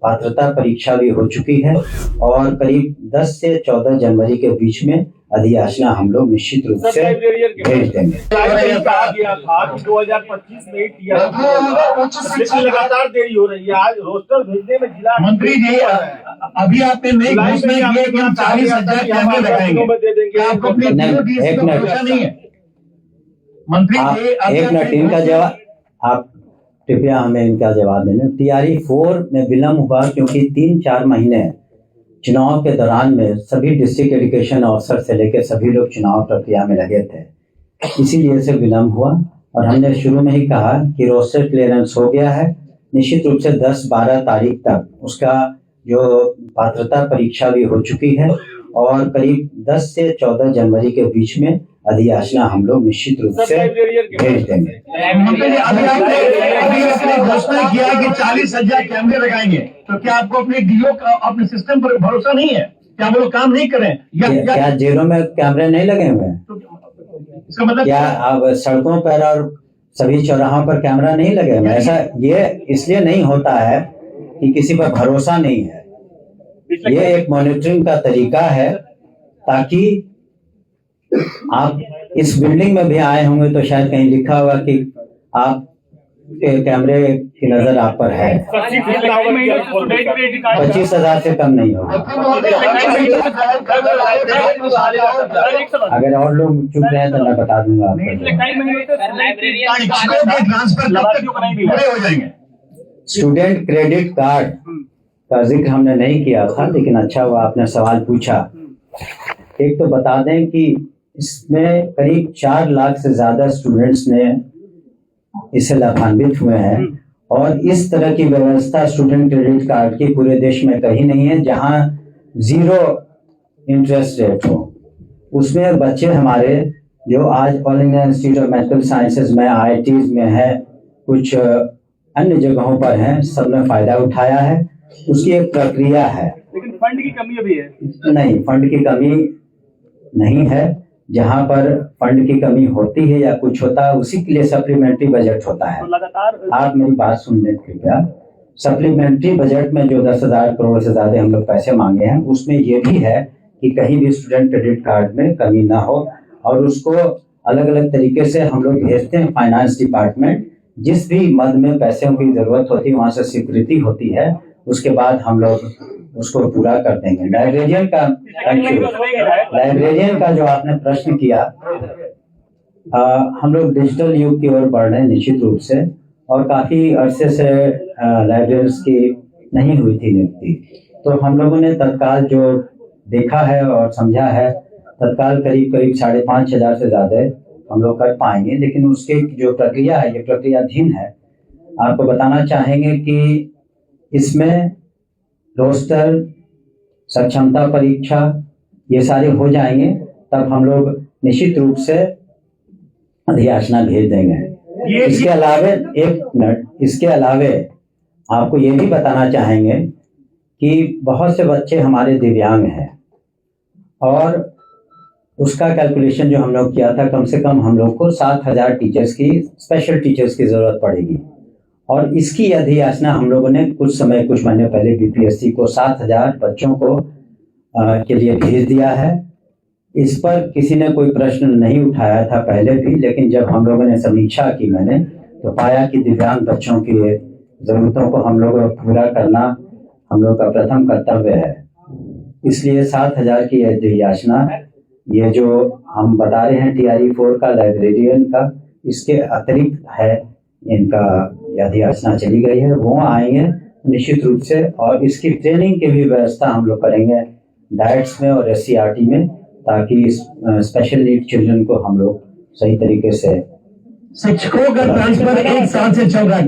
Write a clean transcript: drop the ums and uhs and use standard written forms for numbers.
पात्रता परीक्षा भी हो चुकी है और करीब 10 से 14 जनवरी के बीच में अधियाचना हम लोग निश्चित रूप से भेज देंगे। कहा गया था कि 2025 में लेकिन लगातार देरी हो रही है। आज रोस्टर भेजने में जिला मंत्री जी अभी आपने नई घोषणा की है कि हम 40,000 कैमरे लगाएंगे। क्या आपको अपनी एक नहीं है मंत्री जी? एक मिनट इनका जवाब आप कृपया हमें इनका जवाब देना। टीआरई 4 में विलम्ब हुआ क्योंकि 3-4 महीने चुनाव के दौरान में सभी डिस्ट्रिक्ट एजुकेशन ऑफिसर से लेकर सभी लोग चुनाव प्रक्रिया में लगे थे, इसीलिए से विलम्ब हुआ। और हमने शुरू में ही कहा कि रोस्टर क्लियरेंस हो गया है, निश्चित रूप से 10-12 तारीख तक उसका जो पात्रता परीक्षा भी हो चुकी है और करीब 10 से 14 जनवरी के बीच में अधियाचना हम लोग निश्चित रूप से भेज देंगे। अभी आपने घोषणा किया कि 40,000 कैमरे लगाएंगे, तो क्या आपको अपने डीओ का अपने सिस्टम पर भरोसा नहीं है? क्या वो लोग काम नहीं करें? क्या जेलों में कैमरे नहीं लगे हुए हैं? इसका मतलब क्या अब सड़कों पर और सभी चौराहों पर कैमरा नहीं लगे हुए? ऐसा ये इसलिए नहीं होता है कि किसी पर भरोसा नहीं है। ये एक मॉनिटरिंग का तरीका है ताकि आप इस बिल्डिंग में भी आए होंगे तो शायद कहीं लिखा होगा कि आप कैमरे की नजर आप पर है। 25,000 से कम नहीं होगा। अगर और लोग चुप रहे तो मैं बता दूंगा आपको। स्टूडेंट क्रेडिट कार्ड का जिक्र हमने नहीं किया था, लेकिन अच्छा हुआ आपने सवाल पूछा। एक तो बता दें कि इसमें करीब 4 लाख से ज्यादा स्टूडेंट्स ने इससे लाभान्वित हुए हैं और इस तरह की व्यवस्था स्टूडेंट क्रेडिट कार्ड की पूरे देश में कहीं नहीं है जहां 0 इंटरेस्ट रेट हो। उसमें बच्चे हमारे जो आज all India institute of medical sciences में, IITs में है, कुछ अन्य जगहों पर हैं, सबने फायदा उठाया है। उसकी एक प्रक्रिया है, लेकिन फंड की कमी अभी है। नहीं, फंड की कमी नहीं है। जहां पर फंड की कमी होती है या कुछ होता है उसी के लिए सप्लीमेंट्री बजट होता है। तो लगातार आप मेरी बात सुन लें कृपया। सप्लीमेंट्री बजट में जो 10,000 करोड़ से ज्यादा हम लोग पैसे मांगे हैं उसमें ये भी है कि कहीं भी स्टूडेंट क्रेडिट कार्ड में कमी ना हो और उसको अलग अलग तरीके से हम लोग भेजते हैं। फाइनेंस डिपार्टमेंट जिस भी मद में पैसों की जरूरत होती है वहां से स्वीकृति होती है, उसके बाद हम लोग उसको पूरा कर देंगे। लाइब्रेरियन का जो आपने प्रश्न किया, हम लोग डिजिटल युग की ओर बढ़ रहे हैं निश्चित रूप से, और काफी अरसे से लाइब्रेरियंस की नहीं हुई थी नियुक्ति। तो हम लोगों ने तत्काल जो देखा है और समझा है, तत्काल करीब 5,500 से ज्यादा हम लोग कर पाएंगे, लेकिन उसकी जो प्रक्रिया है ये प्रक्रियाधीन है। आपको बताना चाहेंगे कि इसमें रोस्टर, सक्षमता परीक्षा ये सारे हो जाएंगे, तब हम लोग निश्चित रूप से अधियाचना भेज देंगे। इसके अलावे एक मिनट, इसके अलावे आपको ये भी बताना चाहेंगे कि बहुत से बच्चे हमारे दिव्यांग हैं और उसका कैलकुलेशन जो हम लोग किया था, कम से कम हम लोग को 7,000 टीचर्स की, स्पेशल टीचर्स की जरूरत पड़ेगी। और इसकी अधियाचना हम लोगों ने कुछ महीने पहले बीपीएससी को 7,000 बच्चों को के लिए भेज दिया है। इस पर किसी ने कोई प्रश्न नहीं उठाया था पहले भी, लेकिन जब हम लोगों ने समीक्षा की मैंने तो पाया कि दिव्यांग बच्चों की जरूरतों को हम लोग पूरा करना हम लोग का प्रथम कर्तव्य है। इसलिए 7,000 की अधियाचना, ये जो हम बता रहे हैं टीआरई 4 का, लाइब्रेरियन का, इसके अतिरिक्त है इनका अधियाचना चली गई है। वो आएंगे निश्चित रूप से, और इसकी ट्रेनिंग की भी व्यवस्था हम लोग करेंगे डाइट्स में और SCRT में, ताकि स्पेशल नीड चिल्ड्रन को हम लोग सही तरीके से। शिक्षकों का ट्रांसफर एक साल से चल रहा है।